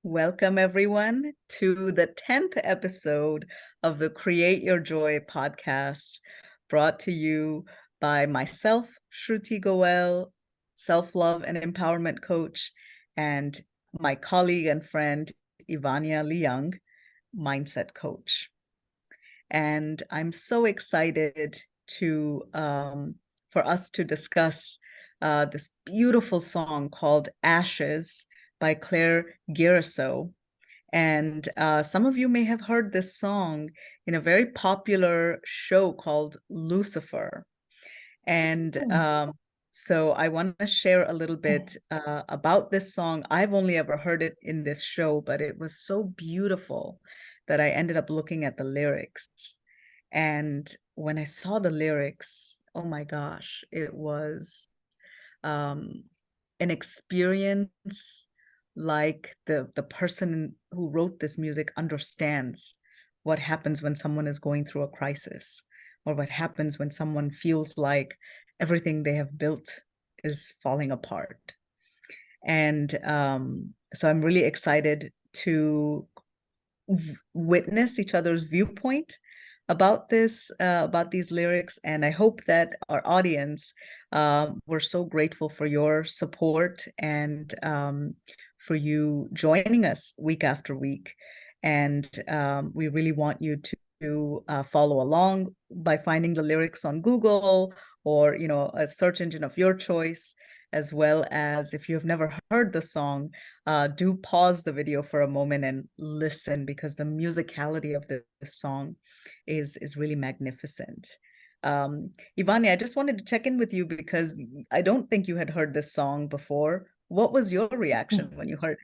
Welcome, everyone, to the 10th episode of the Create Your Joy podcast, brought to you by myself, Shruti Goel, self-love and empowerment coach, and my colleague and friend, Ivania Liang, mindset coach. And I'm so excited for us to discuss this beautiful song called Ashes by Clair Guerreso. And some of you may have heard this song in a very popular show called Lucifer. And so I want to share a little bit about this song. I've only ever heard it in this show, but it was so beautiful that I ended up looking at the lyrics. And when I saw the lyrics, oh my gosh, it was an experience like the person who wrote this music understands what happens when someone is going through a crisis, or what happens when someone feels like everything they have built is falling apart. And so I'm really excited to witness each other's viewpoint about these lyrics. And I hope that our audience, we're so grateful for your support and for you joining us week after week. And we really want you to follow along by finding the lyrics on Google or, a search engine of your choice, as well as if you've never heard the song, do pause the video for a moment and listen, because the musicality of this song is really magnificent. Ivani, I just wanted to check in with you because I don't think you had heard this song before. What was your reaction when you heard it?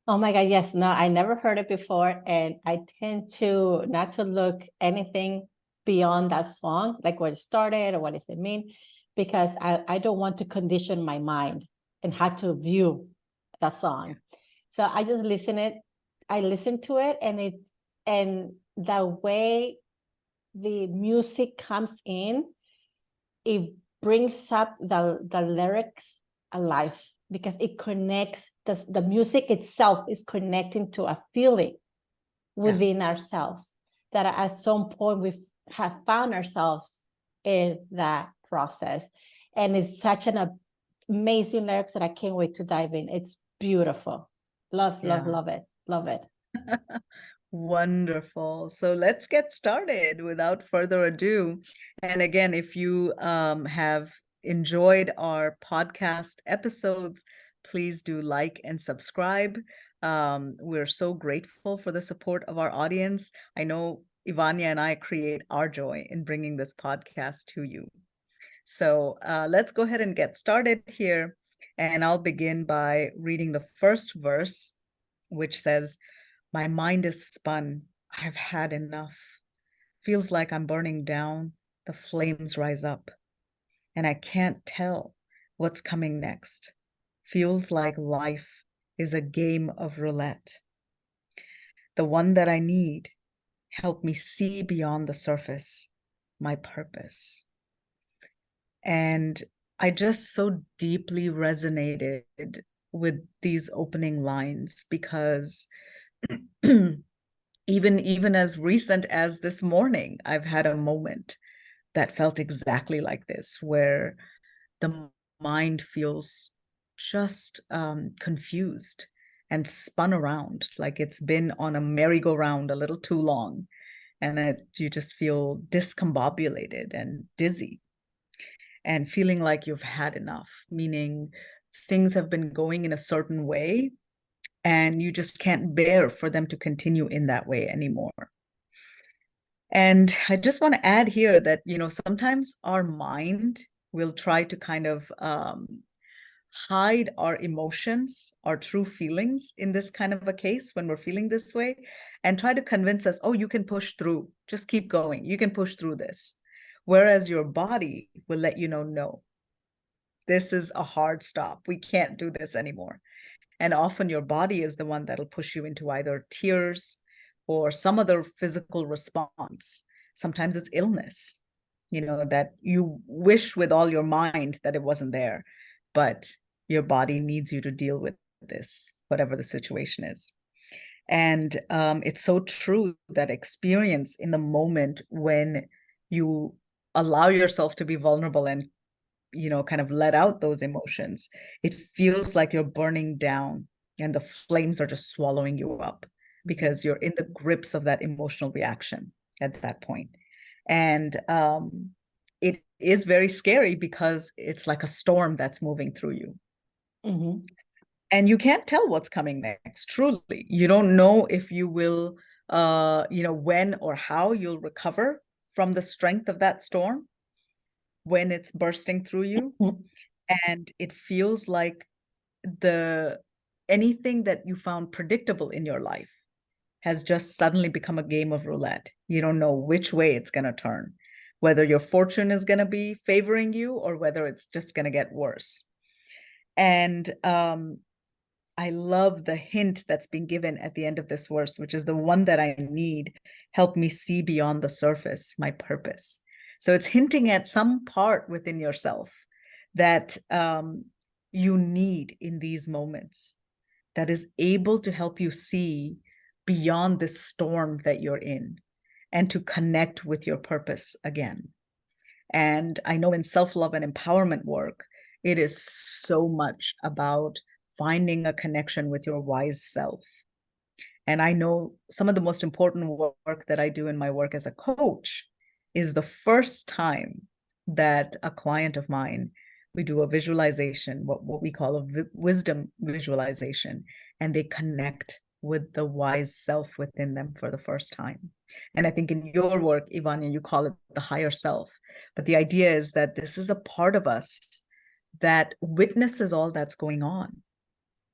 Oh my God, yes. No, I never heard it before. And I tend to not to look anything beyond that song, like where it started or what does it mean, because I don't want to condition my mind and how to view that song. So I just I listen to it, and the way the music comes in, it brings up the lyrics alive, because it connects, the music itself is connecting to a feeling within ourselves, that at some point we have found ourselves in that process. And it's such an amazing lyrics that I can't wait to dive in. It's beautiful. Love it. Love it. Wonderful. So let's get started without further ado. And again, if you have enjoyed our podcast episodes, please do like and subscribe. We're so grateful for the support of our audience. I know Ivania and I create our joy in bringing this podcast to you. So let's go ahead and get started here. And I'll begin by reading the first verse, which says, "My mind is spun. I've had enough. Feels like I'm burning down. The flames rise up. And I can't tell what's coming next. Feels like life is a game of roulette. The one that I need, help me see beyond the surface, my purpose." And I just so deeply resonated with these opening lines because even as recent as this morning, I've had a moment that felt exactly like this, where the mind feels just confused and spun around, like it's been on a merry-go-round a little too long, and you just feel discombobulated and dizzy and feeling like you've had enough, meaning things have been going in a certain way and you just can't bear for them to continue in that way anymore. And I just want to add here that, sometimes our mind will try to kind of hide our emotions, our true feelings in this kind of a case when we're feeling this way, and try to convince us, oh, you can push through, just keep going, you can push through this. Whereas your body will let you know, no, this is a hard stop. We can't do this anymore. And often your body is the one that'll push you into either tears or some other physical response. Sometimes it's illness, that you wish with all your mind that it wasn't there, but your body needs you to deal with this, whatever the situation is. And it's so true, that experience in the moment when you allow yourself to be vulnerable and, kind of let out those emotions, it feels like you're burning down and the flames are just swallowing you up because you're in the grips of that emotional reaction at that point. And it is very scary because it's like a storm that's moving through you. Mm-hmm. And you can't tell what's coming next. Truly, you don't know if you will, when or how you'll recover from the strength of that storm when it's bursting through you. And it feels like the anything that you found predictable in your life has just suddenly become a game of roulette. You don't know which way it's going to turn, whether your fortune is going to be favoring you or whether it's just going to get worse. And I love the hint that's been given at the end of this verse, which is the one that I need. Help me see beyond the surface, my purpose. So it's hinting at some part within yourself that you need in these moments, that is able to help you see beyond this storm that you're in and to connect with your purpose again. And I know in self-love and empowerment work, it is so much about finding a connection with your wise self. And I know some of the most important work that I do in my work as a coach is the first time that a client of mine, we do a visualization, what we call a wisdom visualization, and they connect with the wise self within them for the first time. And I think in your work, Ivania, you call it the higher self. But the idea is that this is a part of us that witnesses all that's going on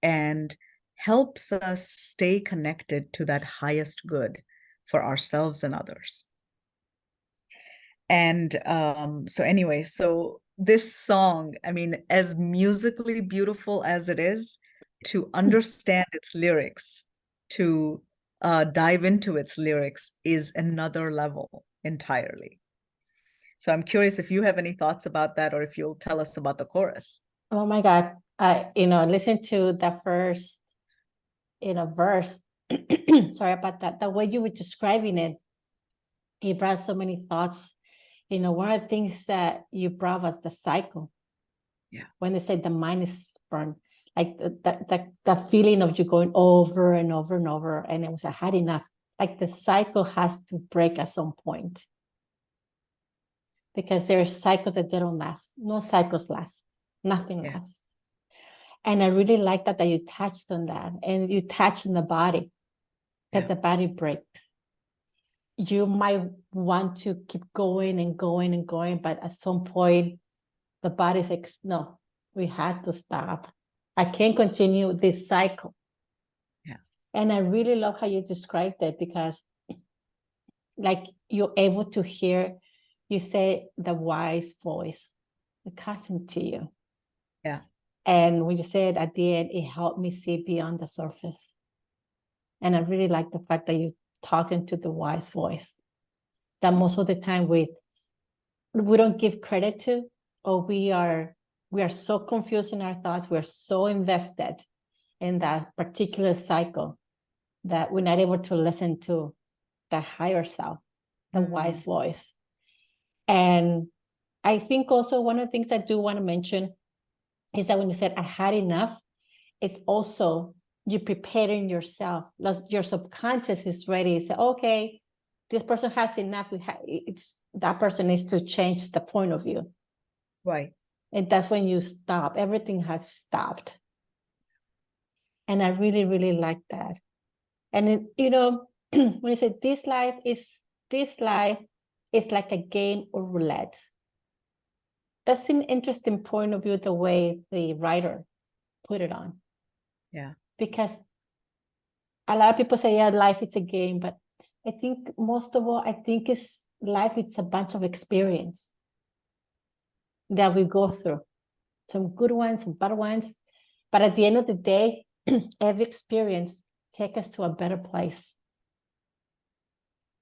and helps us stay connected to that highest good for ourselves and others. And so this song, I mean, as musically beautiful as it is, to understand its lyrics, to dive into its lyrics is another level entirely. So I'm curious if you have any thoughts about that, or if you'll tell us about the chorus. Oh my God. Listen to the first, verse. Sorry about that. The way you were describing it, it brought so many thoughts. One of the things that you brought was the cycle. Yeah. When they say the mind is burned, like the feeling of you going over and over and over, and it was, I had enough. Like the cycle has to break at some point. Because there's cycles that they don't last. No cycles last. Nothing lasts. And I really like that you touched on that, and you touched on the body, because the body breaks. You might want to keep going and going and going, but at some point, the body's like, no, we had to stop. I can't continue this cycle. Yeah. And I really love how you described it, because like you're able to hear, you say the wise voice, the cousin to you. Yeah. And when you said at the end, it helped me see beyond the surface. And I really like the fact that you're talking to the wise voice, that most of the time we don't give credit to, or we are so confused in our thoughts, we're so invested in that particular cycle that we're not able to listen to the higher self, the wise voice. And I think also one of the things I do want to mention is that when you said I had enough, it's also you preparing yourself. Your subconscious is ready to say, okay, this person has enough. That person needs to change the point of view. Right. And that's when you stop. Everything has stopped. And I really, really like that. And when you say this life is like a game of roulette. That's an interesting point of view, the way the writer put it on. Yeah. Because a lot of people say, yeah, life is a game, but I think most of all, it's a bunch of experience that we go through. Some good ones, some bad ones. But at the end of the day, every experience takes us to a better place,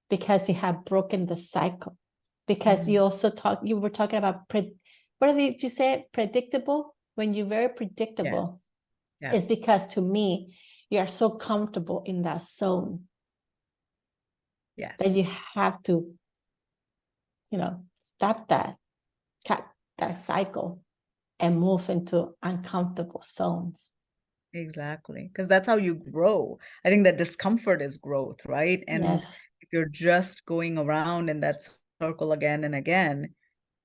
because you have broken the cycle. Because you were talking about, what did you say? Predictable? When you're very predictable, Yes. Yeah. it's because, to me, You are so comfortable in that zone that you Yes. have to, stop that, cut that cycle and move into uncomfortable zones. Exactly. Because that's how you grow. I think that discomfort is growth, right? And Yes, if you're just going around in that circle again and again,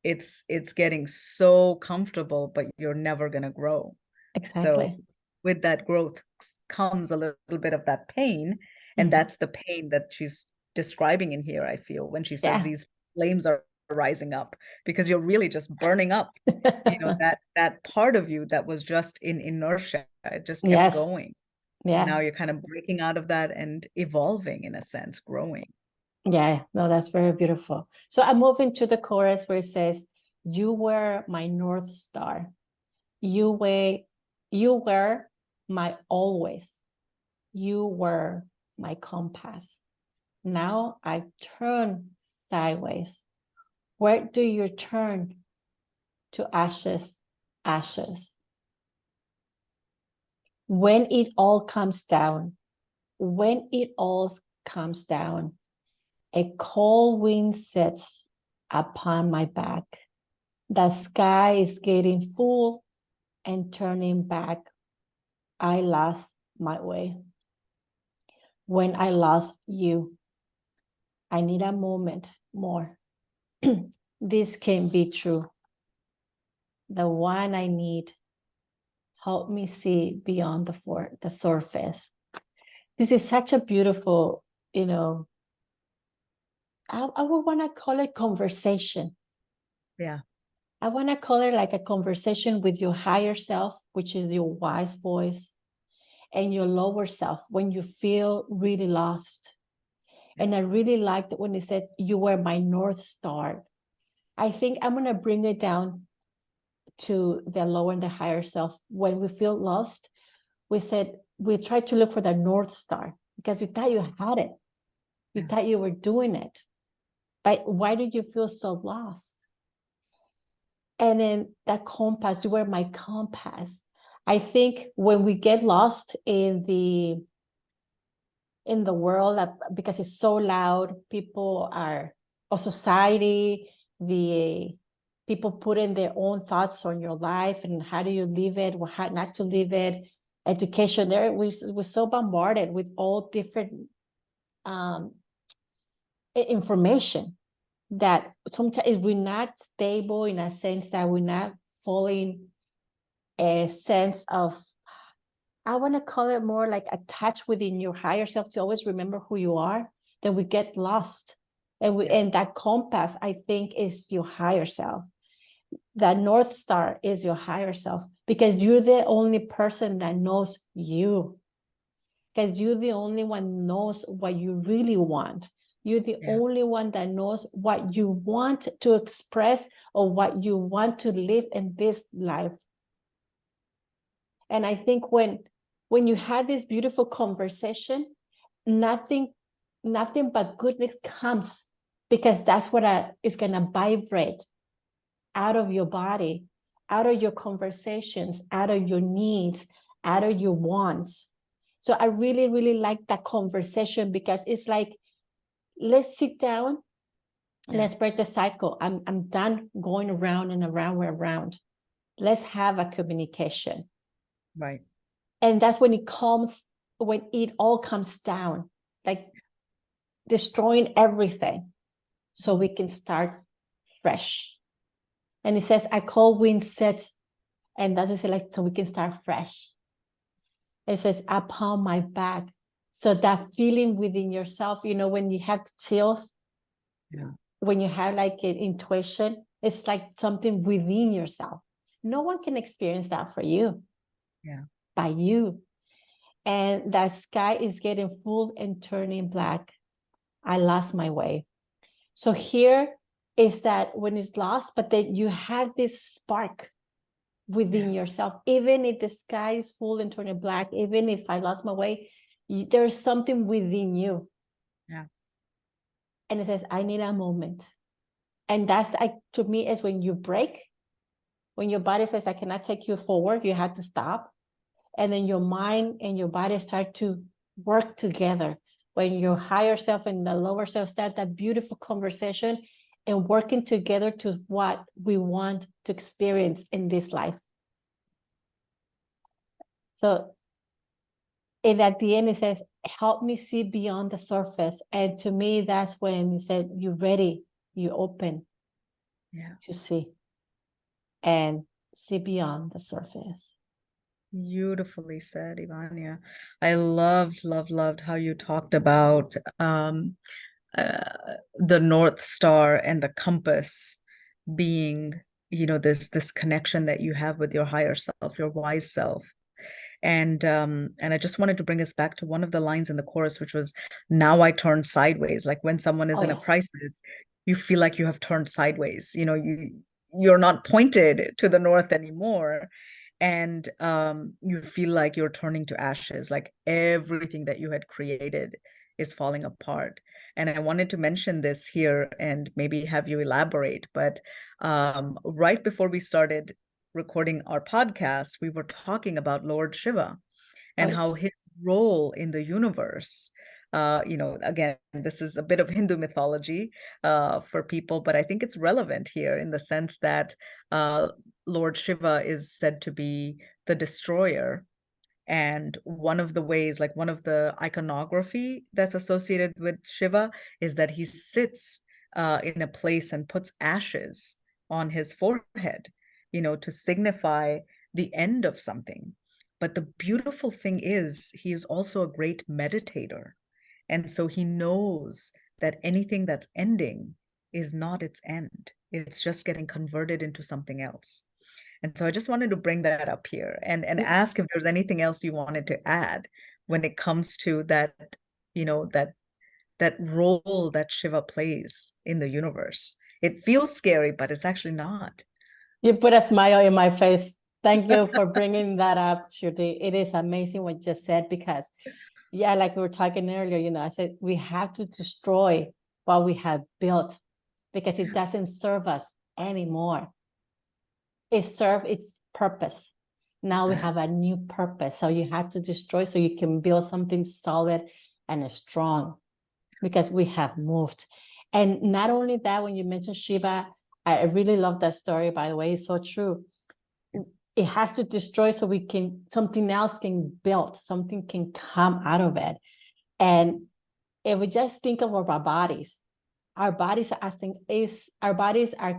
it's getting so comfortable, but you're never going to grow. So exactly. with that growth comes a little bit of that pain, and Mhm. that's the pain that she's describing in here, I feel, when she says Yeah. these flames are rising up, because you're really just burning up, that part of you that was just in inertia. It just kept Yes. going. And Yeah. now you're kind of breaking out of that and evolving, in a sense, growing. Yeah. No, that's very beautiful. So I move into the chorus where it says, "You were my North Star. You were my always. You were my compass. Now I turn sideways. Where do you turn to ashes, ashes? When it all comes down, when it all comes down, a cold wind sits upon my back. The sky is getting full and turning back. I lost my way. When I lost you, I need a moment more. This can be true. The one I need, help me see beyond the surface. This is such a beautiful, I would want to call it conversation. Yeah. I want to call it like a conversation with your higher self, which is your wise voice, and your lower self when you feel really lost. And I really liked it when it said, "You were my North Star." I think I'm going to bring it down to the lower and the higher self. When we feel lost, we try to look for the North Star because you thought you had it. You Yeah. thought you were doing it. But why did you feel so lost? And then that compass, you were my compass. I think when we get lost in the world, because it's so loud, people are, or society, the people put in their own thoughts on your life and how do you live it, or how not to live it, education. There we're so bombarded with all different um, information that sometimes we're not stable in a sense that we're not following a sense of, I want to call it more like attached within your higher self to always remember who you are. Then we get lost. And that compass, I think, is your higher self. That North Star is your higher self because you're the only person that knows you. Because you're the only one knows what you really want. You're the Yeah. only one that knows what you want to express or what you want to live in this life. And I think when you had this beautiful conversation, nothing but goodness comes, because that's what is going to vibrate out of your body, out of your conversations, out of your needs, out of your wants. So I really, really like that conversation because it's like, let's sit down, Yeah. let's break the cycle. I'm done going around and around and around. Let's have a communication. Right. And that's when it all comes down, like destroying everything, so we can start fresh. And it says, "I call wind sets," and that's just like, so we can start fresh. It says, "Upon my back." So that feeling within yourself, when you have chills, Yeah. when you have like an intuition, it's like something within yourself. No one can experience that for you, Yeah. by you. And that sky is getting full and turning black. I lost my way. So here is that when it's lost, but then you have this spark within yourself. Even if the sky is full and turning black, even if I lost my way, there's something within you. Yeah. And it says, I need a moment. And that's, to me, is when you break, when your body says, I cannot take you forward, you have to stop. and then your mind and your body start to work together. When your higher self and the lower self start that beautiful conversation and working together to what we want to experience in this life. So, and at the end, it says, help me see beyond the surface. And to me, that's when he said, you're ready, you open to see and see beyond the surface. Beautifully said, Ivania. I loved how you talked about the North Star and the compass being, this connection that you have with your higher self, your wise self. And I just wanted to bring us back to one of the lines in the chorus, which was, now I turn sideways. Like when someone is in a crisis, you feel like you have turned sideways. You're not pointed to the north anymore. And you feel like you're turning to ashes, like everything that you had created is falling apart. And I wanted to mention this here and maybe have you elaborate, but right before we started recording our podcast, we were talking about Lord Shiva and how his role in the universe, again, this is a bit of Hindu mythology for people, but I think it's relevant here in the sense that Lord Shiva is said to be the destroyer. And one of the ways, like one of the iconography that's associated with Shiva is that he sits in a place and puts ashes on his forehead, to signify the end of something. But the beautiful thing is, he is also a great meditator. And so he knows that anything that's ending is not its end. It's just getting converted into something else. And so I just wanted to bring that up here and ask if there's anything else you wanted to add when it comes to that, that role that Shiva plays in the universe. It feels scary, but it's actually not. You put a smile in my face. Thank you for bringing that up, Shruti. It is amazing what you just said, because like we were talking earlier, I said we have to destroy what we have built because it doesn't serve us anymore. It served its purpose. Now we have a new purpose. So you have to destroy so you can build something solid and strong, because we have moved. And not only that, when you mentioned Shiva, I really love that story, by the way. It's so true. It has to destroy so something else can build, something can come out of it. And if we just think of our bodies are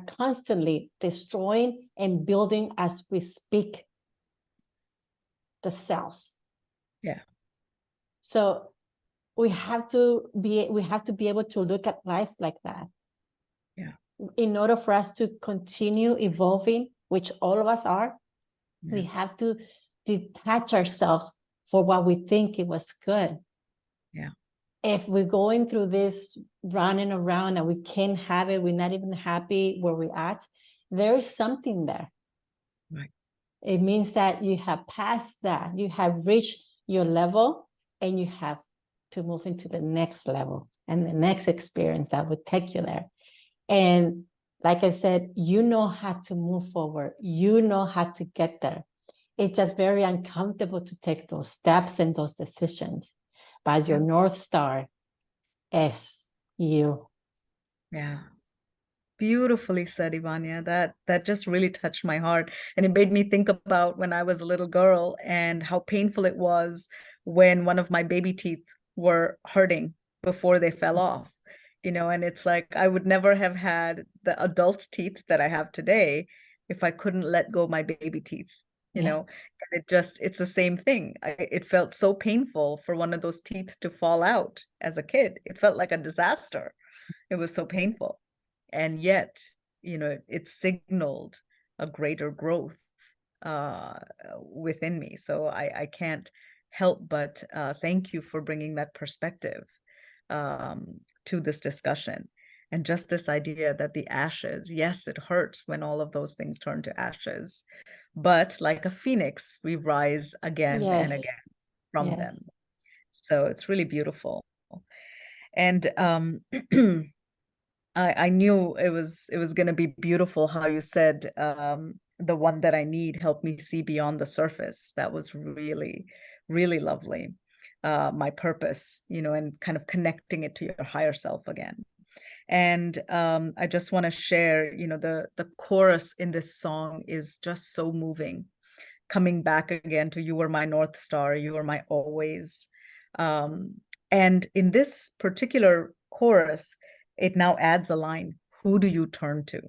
constantly destroying and building as we speak, the cells. Yeah. So we have to be able to look at life like that. Yeah. In order for us to continue evolving, which all of us are, we have to detach ourselves for what we think it was good. Yeah. If we're going through this running around and we can't have it, we're not even happy where we're at, there is something there. Right. It means that you have passed that, you have reached your level, and you have to move into the next level and the next experience that would take you there. And like I said, you know how to move forward. You know how to get there. It's just very uncomfortable to take those steps and those decisions. But your North Star is you. Yeah. Beautifully said, Ivania. That just really touched my heart. And it made me think about when I was a little girl and how painful it was when one of my baby teeth were hurting before they fell off. And it's like I would never have had the adult teeth that I have today if I couldn't let go of my baby teeth. And it's the same thing. It felt so painful for one of those teeth to fall out as a kid. It felt like a disaster. It was so painful. And yet, it signaled a greater growth within me. So I can't help but thank you for bringing that perspective to this discussion. And just this idea that the ashes, yes, it hurts when all of those things turn to ashes, but like a phoenix, we rise again and again from them. So it's really beautiful. And I knew it was going to be beautiful how you said the one that I need. Help me see beyond the surface. That was really, really lovely. My purpose, and kind of connecting it to your higher self again. And I just want to share, the chorus in this song is just so moving. Coming back again to "You were my North Star, you were my always." Um, and in this particular chorus, it now adds a line, "Who do you turn to?"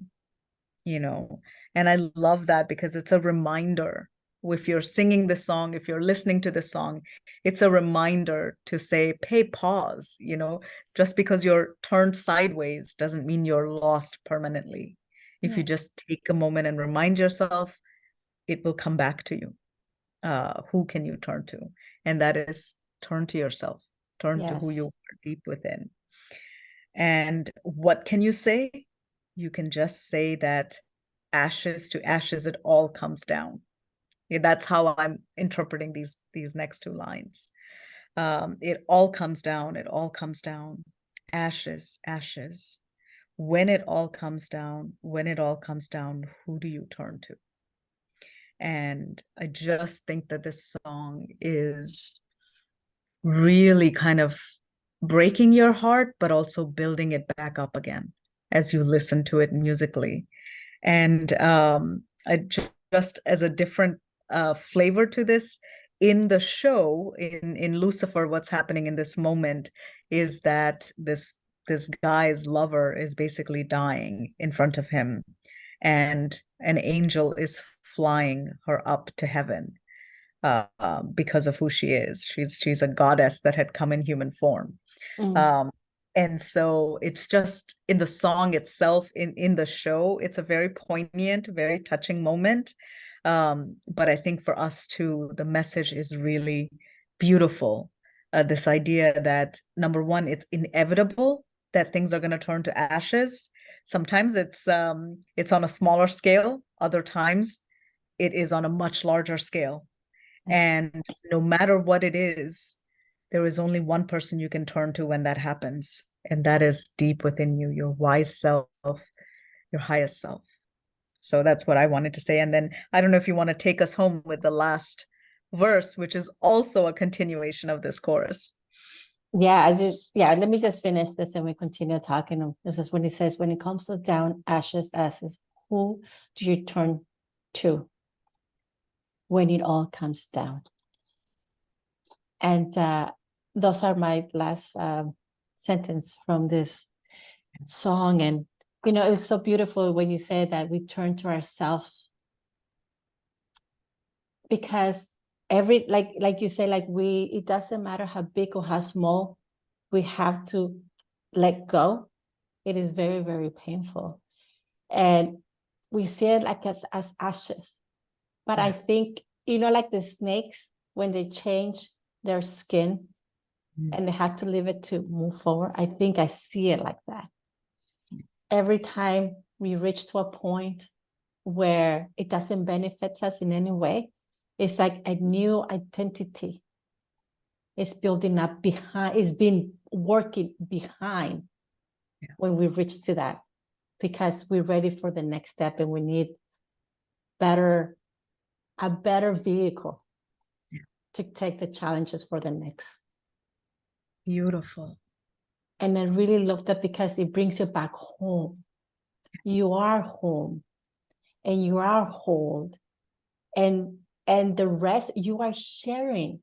you know and I love that because it's a reminder. If you're singing the song, if you're listening to the song, it's a reminder to say, pay pause. Just because you're turned sideways doesn't mean you're lost permanently. If you Yes. just take a moment and remind yourself, it will come back to you. Who can you turn to? And that is, turn to yourself, turn to who you Yes. are deep within. And what can you say? You can just say that ashes to ashes, it all comes down. Yeah, that's how I'm interpreting these next two lines. It all comes down, it all comes down. Ashes, ashes. When it all comes down, when it all comes down, who do you turn to? And I just think that this song is really kind of breaking your heart, but also building it back up again as you listen to it musically. And just as a different flavor to this, in the show, in Lucifer, what's happening in this moment is that this guy's lover is basically dying in front of him, and an angel is flying her up to heaven because of who she is. She's a goddess that had come in human form. Mm. Um, and so it's just in the song itself, in the show, it's a very poignant, very touching moment. But I think for us too, the message is really beautiful. This idea that, number one, it's inevitable that things are going to turn to ashes. Sometimes it's on a smaller scale. Other times it is on a much larger scale. Yes. And no matter what it is, there is only one person you can turn to when that happens. And that is deep within you, your wise self, your highest self. So that's what I wanted to say. And then I don't know if you want to take us home with the last verse, which is also a continuation of this chorus. Let me just finish this and we continue talking. This is when he says, when it comes down, ashes, ashes, who do you turn to when it all comes down? And those are my last sentence from this song. And, it was so beautiful when you say that we turn to ourselves, because like you say, it doesn't matter how big or how small, we have to let go. It is very, very painful. And we see it like as ashes. But I think, like the snakes, when they change their skin and they have to leave it to move forward, I think I see it like that. Every time we reach to a point where it doesn't benefit us in any way, it's like a new identity is building up behind, is being working behind when we reach to that, because we're ready for the next step and we need a better vehicle to take the challenges for the next. Beautiful. And I really love that because it brings you back home. You are home and you are whole, and the rest you are sharing.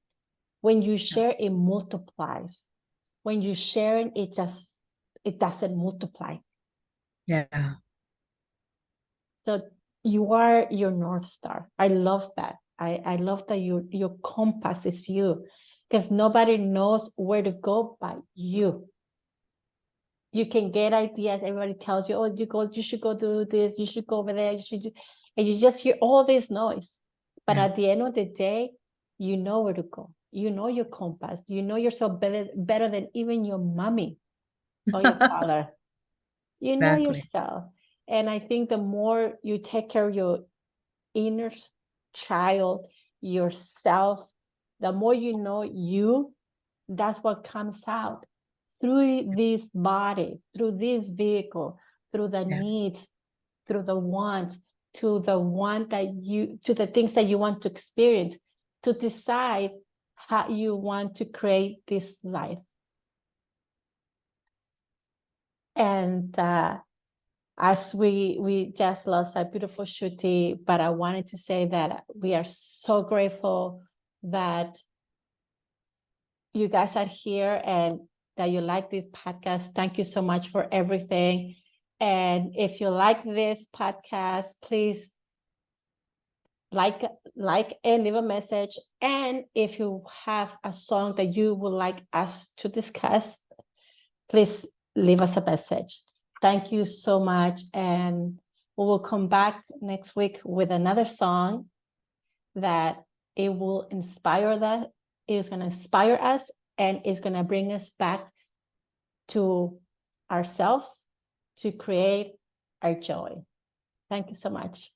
When you share, it multiplies. When you share it doesn't multiply. Yeah. So you are your North Star. I love that. I love that your compass is you, because nobody knows where to go but you. You can get ideas. Everybody tells you, oh, you should go do this, you should go over there, and you just hear all this noise. But at the end of the day, you know where to go. You know your compass. You know yourself better than even your mommy or your father. You know Exactly. yourself. And I think the more you take care of your inner child, yourself, the more you know you, that's what comes out through this body, through this vehicle, through the needs, through the wants. to the things that you want to experience, to decide how you want to create this life. And as we just lost a beautiful Shruti, but I wanted to say that we are so grateful that you guys are here and that you like this podcast. Thank you so much for everything. And if you like this podcast, please like and leave a message. And if you have a song that you would like us to discuss, please leave us a message. Thank you so much. And we will come back next week with another song that it will inspire that. It's going to inspire us and it's going to bring us back to ourselves to create our joy. Thank you so much.